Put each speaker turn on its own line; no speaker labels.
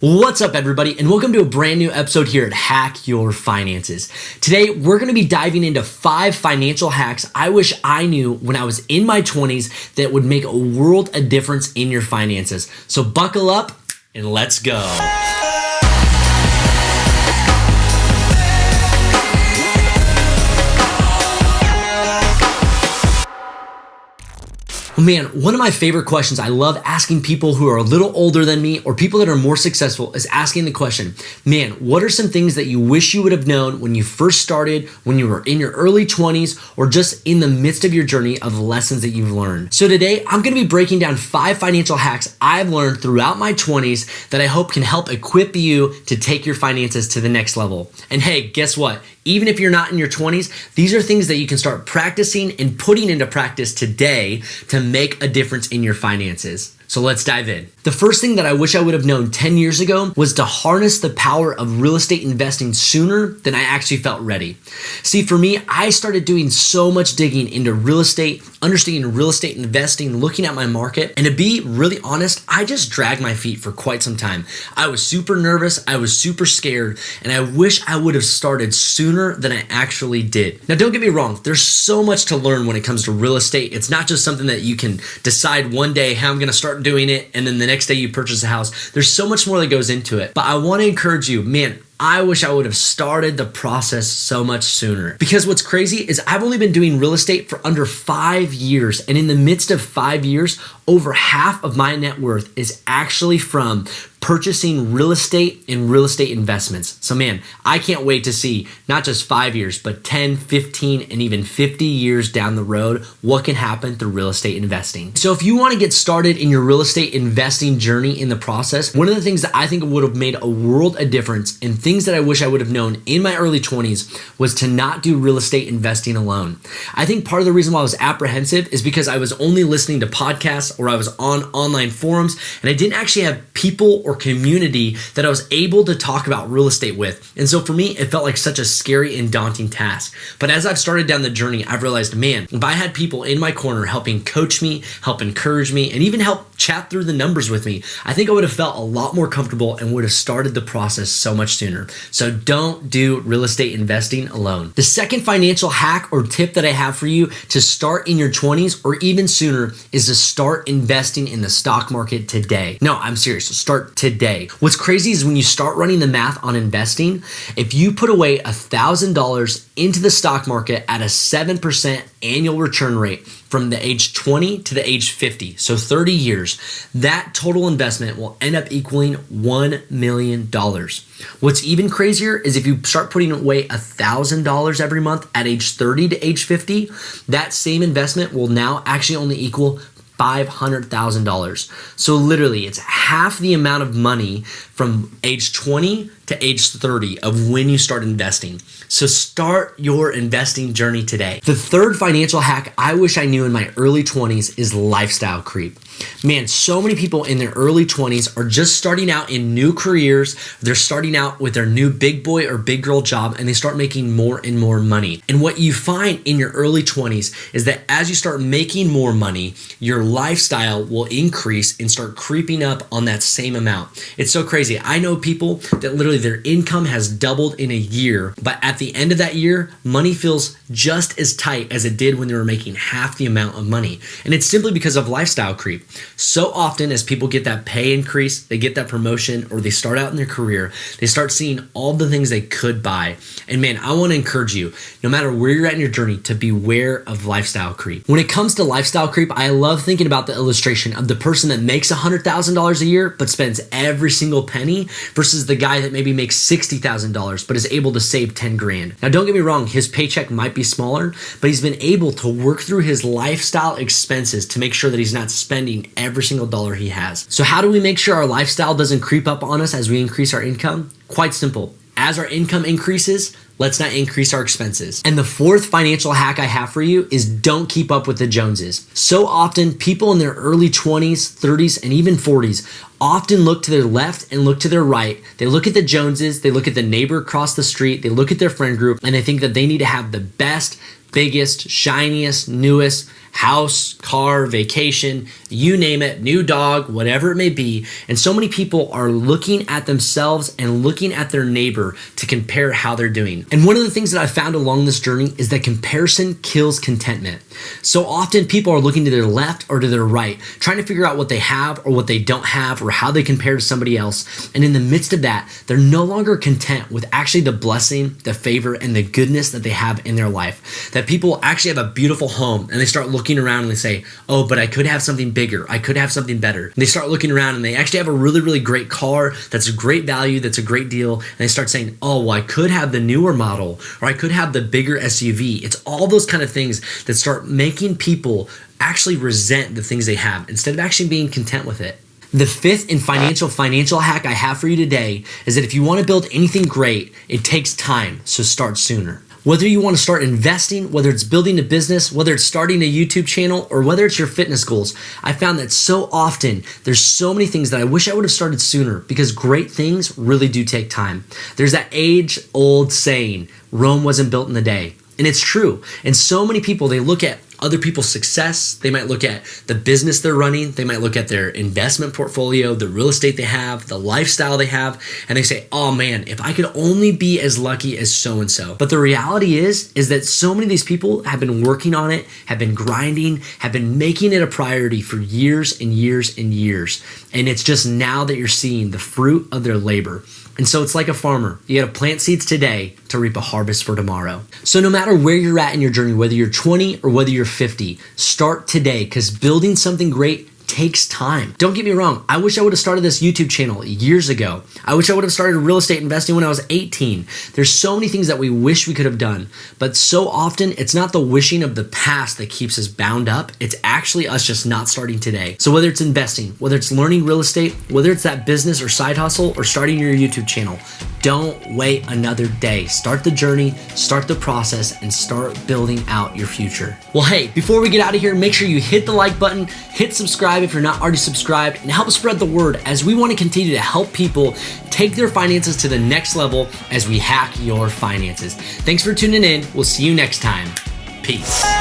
What's up, everybody, and welcome to a brand new episode here at Hack Your Finances. Today, we're going to be diving into 5 financial hacks I wish I knew when I was in my 20s that would make a world of difference in your finances. So buckle up and let's go. Man, one of my favorite questions I love asking people who are a little older than me or people that are more successful is asking the question, man, what are some things that you wish you would have known when you first started, when you were in your early 20s, or just in the midst of your journey of lessons that you've learned? So today, I'm going to be breaking down 5 financial hacks I've learned throughout my 20s that I hope can help equip you to take your finances to the next level. And hey, guess what? Even if you're not in your 20s, these are things that you can start practicing and putting into practice today to make a difference in your finances. So let's dive in. The first thing that I wish I would have known 10 years ago was to harness the power of real estate investing sooner than I actually felt ready. See, for me, I started doing so much digging into real estate, understanding real estate investing, looking at my market, and to be really honest, I just dragged my feet for quite some time. I was super nervous, I was super scared, and I wish I would have started sooner than I actually did. Now, don't get me wrong, there's so much to learn when it comes to real estate. It's not just something that you can decide one day, hey, I'm gonna start doing it, and then the next day you purchase a house. There's so much more that goes into it. But I want to encourage you, man, I wish I would have started the process so much sooner. Because what's crazy is I've only been doing real estate for under 5 years. And in the midst of 5 years, over half of my net worth is actually from purchasing real estate and real estate investments. So man, I can't wait to see not just 5 years, but 10, 15, and even 50 years down the road, what can happen through real estate investing. So if you want to get started in your real estate investing journey in the process, one of the things that I think would have made a world of difference and things that I wish I would have known in my early 20s was to not do real estate investing alone. I think part of the reason why I was apprehensive is because I was only listening to podcasts or I was on online forums and I didn't actually have people or community that I was able to talk about real estate with. And so for me, it felt like such a scary and daunting task. But as I've started down the journey, I've realized, man, if I had people in my corner helping coach me, help encourage me, and even help chat through the numbers with me, I think I would have felt a lot more comfortable and would have started the process so much sooner. So don't do real estate investing alone. The second financial hack or tip that I have for you to start in your 20s or even sooner is to start investing in the stock market today. No, I'm serious. Start today. What's crazy is when you start running the math on investing, if you put away $1,000 into the stock market at a 7% annual return rate from the age 20 to the age 50, so 30 years, that total investment will end up equaling $1 million. What's even crazier is if you start putting away $1,000 every month at age 30 to age 50, that same investment will now actually only equal $500,000. So literally, it's half the amount of money from age 20 to age 30 of when you start investing. So start your investing journey today. The third financial hack I wish I knew in my early 20s is lifestyle creep. Man, so many people in their early 20s are just starting out in new careers. They're starting out with their new big boy or big girl job and they start making more and more money. And what you find in your early 20s is that as you start making more money, your lifestyle will increase and start creeping up on that same amount. It's so crazy. I know people that literally their income has doubled in a year, but at the end of that year, money feels just as tight as it did when they were making half the amount of money. And it's simply because of lifestyle creep. So often as people get that pay increase, they get that promotion, or they start out in their career, they start seeing all the things they could buy. And man, I want to encourage you, no matter where you're at in your journey, to beware of lifestyle creep. When it comes to lifestyle creep, I love thinking about the illustration of the person that makes $100,000 a year, but spends every single penny versus the guy that maybe makes $60,000, but is able to save 10 grand. Now, don't get me wrong, his paycheck might be smaller, but he's been able to work through his lifestyle expenses to make sure that he's not spending every single dollar he has. So how do we make sure our lifestyle doesn't creep up on us as we increase our income? Quite simple. As our income increases, let's not increase our expenses. And the fourth financial hack I have for you is don't keep up with the Joneses. So often, people in their early 20s, 30s, and even 40s often look to their left and look to their right. They look at the Joneses, they look at the neighbor across the street, they look at their friend group, and they think that they need to have the best, biggest, shiniest, newest house, car, vacation, you name it, new dog, whatever it may be. And so many people are looking at themselves and looking at their neighbor to compare how they're doing. And one of the things that I found along this journey is that comparison kills contentment. So often people are looking to their left or to their right, trying to figure out what they have or what they don't have or how they compare to somebody else. And in the midst of that, they're no longer content with actually the blessing, the favor, and the goodness that they have in their life. That people actually have a beautiful home and they start looking around and they say, oh, but I could have something bigger. I could have something better. And they start looking around and they actually have a really, really great car that's a great value, that's a great deal. And they start saying, oh, well, I could have the newer model or I could have the bigger SUV. It's all those kind of things that start making people actually resent the things they have instead of actually being content with it. The fifth and financial hack I have for you today is that if you want to build anything great, it takes time, so start sooner. Whether you want to start investing, whether it's building a business, whether it's starting a YouTube channel, or whether it's your fitness goals, I found that so often there's so many things that I wish I would have started sooner because great things really do take time. There's that age-old saying, Rome wasn't built in a day. And it's true. And so many people, they look at other people's success. They might look at the business they're running. They might look at their investment portfolio, the real estate they have, the lifestyle they have, and they say, oh man, if I could only be as lucky as so-and-so. But the reality is that so many of these people have been working on it, have been grinding, have been making it a priority for years and years and years. And it's just now that you're seeing the fruit of their labor. And so it's like a farmer. You got to plant seeds today to reap a harvest for tomorrow. So no matter where you're at in your journey, whether you're 20 or whether you're 50, start today because building something great takes time. Don't get me wrong. I wish I would have started this YouTube channel years ago. I wish I would have started real estate investing when I was 18. There's so many things that we wish we could have done, but so often it's not the wishing of the past that keeps us bound up. It's actually us just not starting today. So whether it's investing, whether it's learning real estate, whether it's that business or side hustle or starting your YouTube channel, don't wait another day. Start the journey, start the process, and start building out your future. Well, hey, before we get out of here, make sure you hit the like button, hit subscribe if you're not already subscribed, and help spread the word as we want to continue to help people take their finances to the next level as we hack your finances. Thanks for tuning in. We'll see you next time. Peace.